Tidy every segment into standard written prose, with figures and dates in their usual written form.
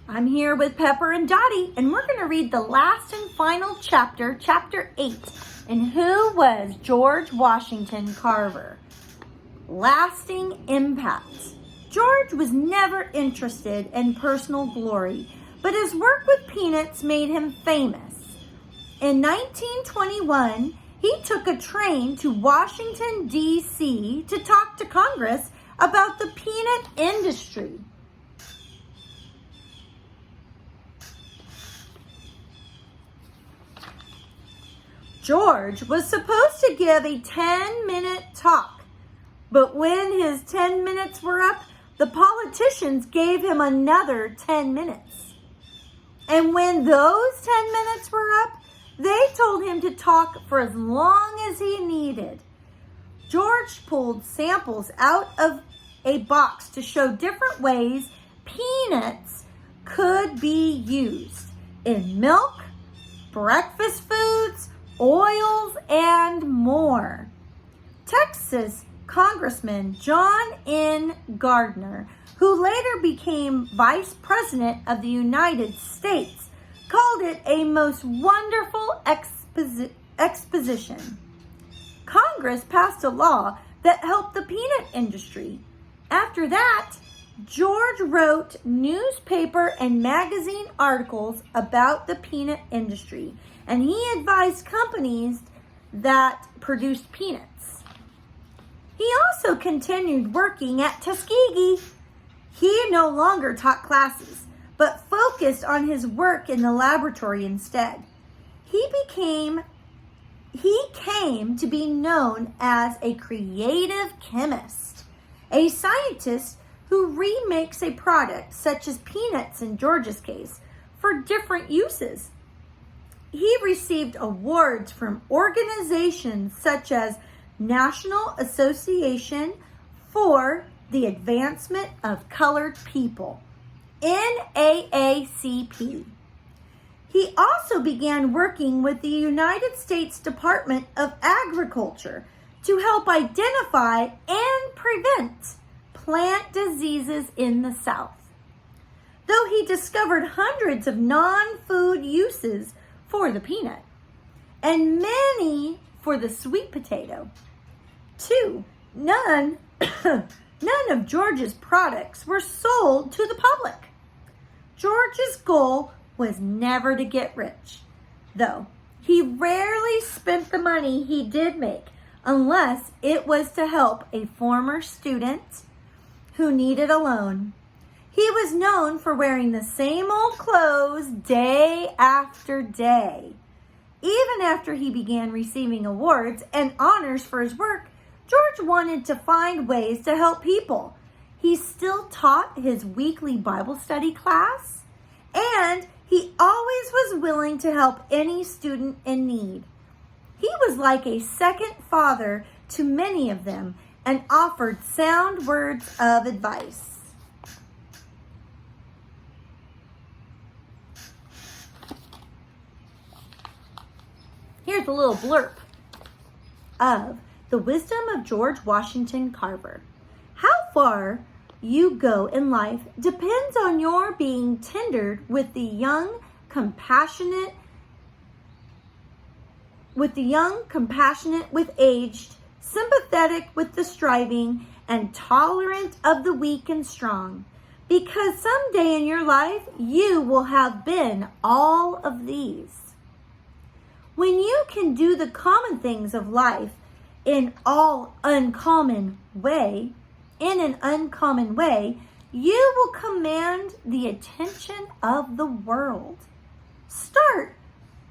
I'm here with Pepper and Dottie, and we're going to read the last and final chapter, chapter 8. And who was George Washington Carver? Lasting impact. George was never interested in personal glory, but his work with peanuts made him famous. In 1921, he took a train to Washington, D.C. to talk to Congress about the peanut industry. George was supposed to give a 10-minute talk, but when his 10 minutes were up, the politicians gave him another 10 minutes. And when those 10 minutes were up, they told him to talk for as long as he needed. George pulled samples out of a box to show different ways peanuts could be used in milk, breakfast foods, oils, and more. Texas Congressman John N. Gardner, who later became Vice President of the United States, called it a most wonderful exposition. Congress passed a law that helped the peanut industry. After that, George wrote newspaper and magazine articles about the peanut industry, and he advised companies that produced peanuts. He also continued working at Tuskegee. He no longer taught classes, but focused on his work in the laboratory instead. He came to be known as a creative chemist, a scientist who remakes a product, such as peanuts in George's case, for different uses. He received awards from organizations such as National Association for the Advancement of Colored People, NAACP. He also began working with the United States Department of Agriculture to help identify and prevent plant diseases in the South. Though he discovered hundreds of non-food uses for the peanut and many for the sweet potato, none of George's products were sold to the public. George's goal was never to get rich, though he rarely spent the money he did make unless it was to help a former student who needed a loan. He was known for wearing the same old clothes day after day. Even after he began receiving awards and honors for his work, George wanted to find ways to help people. He still taught his weekly Bible study class, and he always was willing to help any student in need. He was like a second father to many of them and offered sound words of advice. Here's a little blurb of the wisdom of George Washington Carver. How far you go in life depends on your being tender with the young, compassionate with aged, sympathetic with the striving, and tolerant of the weak and strong. Because someday in your life, you will have been all of these. When you can do the common things of life in an uncommon way, you will command the attention of the world. Start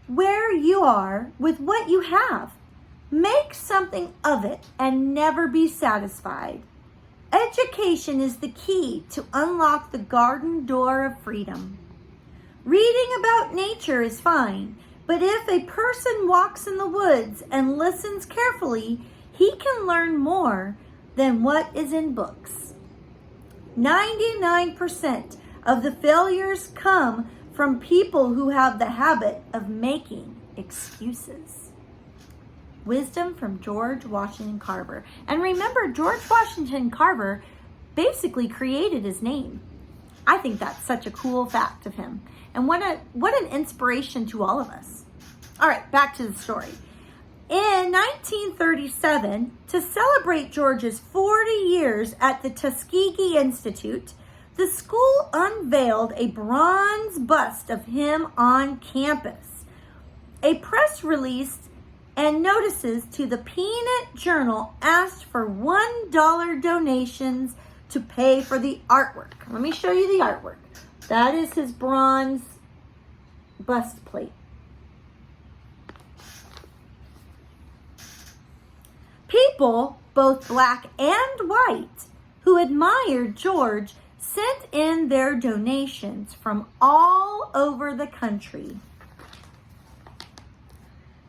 where you are with what you have. Make something of it and never be satisfied. Education is the key to unlock the garden door of freedom. Reading about nature is fine, but if a person walks in the woods and listens carefully, he can learn more than what is in books. 99% of the failures come from people who have the habit of making excuses. Wisdom from George Washington Carver. And remember, George Washington Carver basically created his name. I think that's such a cool fact of him. And what an inspiration to all of us. All right, back to the story. In 1937, to celebrate George's 40 years at the Tuskegee Institute, the school unveiled a bronze bust of him on campus. A press release and notices to the Peanut Journal asked for $1 donations to pay for the artwork. Let me show you the artwork. That is his bronze bust plate. People, both black and white, who admired George sent in their donations from all over the country.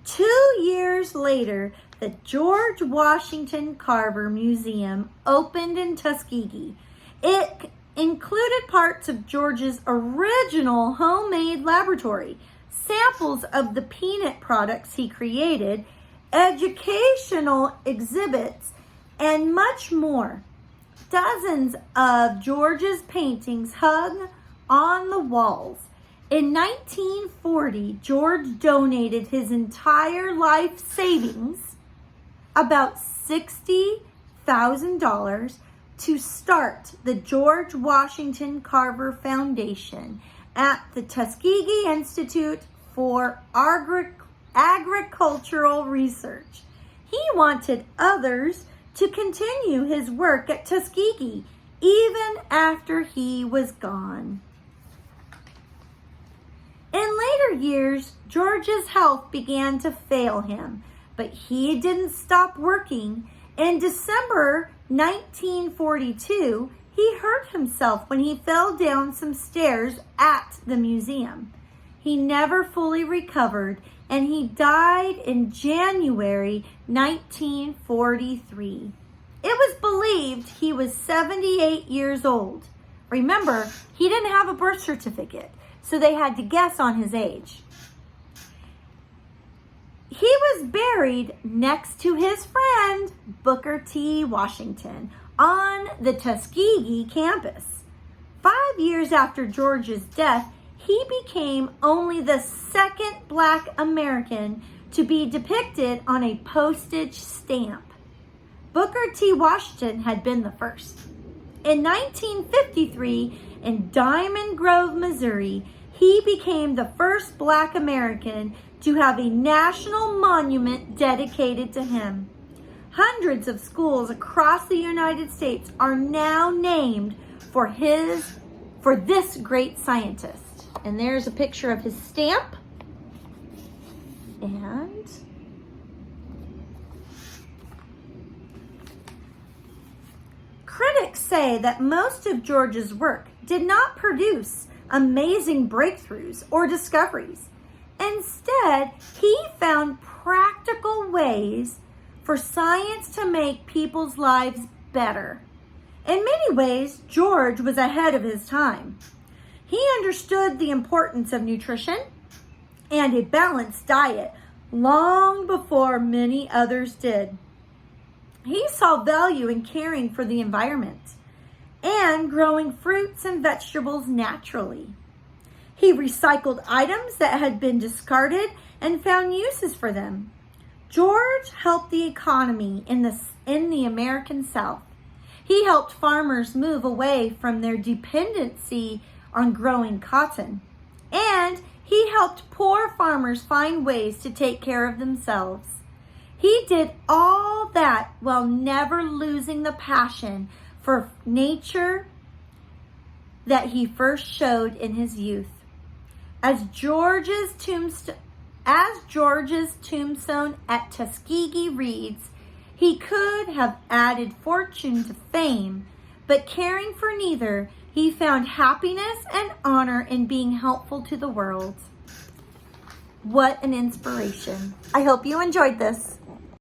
2 years later, the George Washington Carver Museum opened in Tuskegee. It included parts of George's original homemade laboratory, samples of the peanut products he created, educational exhibits, and much more. Dozens of George's paintings hung on the walls. In 1940, George donated his entire life savings, about $60,000, to start the George Washington Carver Foundation at the Tuskegee Institute for Agricultural Research. He wanted others to continue his work at Tuskegee even after he was gone. In later years, George's health began to fail him, but he didn't stop working. In December 1942, he hurt himself when he fell down some stairs at the museum. He never fully recovered, and he died in January 1943. It was believed he was 78 years old. Remember, he didn't have a birth certificate, so they had to guess on his age. He was buried next to his friend, Booker T. Washington, on the Tuskegee campus. 5 years after George's death, he became only the second Black American to be depicted on a postage stamp. Booker T. Washington had been the first. In 1953, in Diamond Grove, Missouri, he became the first Black American to have a national monument dedicated to him. Hundreds of schools across the United States are now named for this great scientist. And there's a picture of his stamp. And critics say that most of George's work did not produce amazing breakthroughs or discoveries. Instead, he found practical ways for science to make people's lives better. In many ways, George was ahead of his time. He understood the importance of nutrition and a balanced diet long before many others did. He saw value in caring for the environment and growing fruits and vegetables naturally. He recycled items that had been discarded and found uses for them. George helped the economy in the American South. He helped farmers move away from their dependency on growing cotton. And he helped poor farmers find ways to take care of themselves. He did all that while never losing the passion for nature that he first showed in his youth. As George's tombstone at Tuskegee reads, he could have added fortune to fame, but caring for neither, he found happiness and honor in being helpful to the world. What an inspiration. I hope you enjoyed this.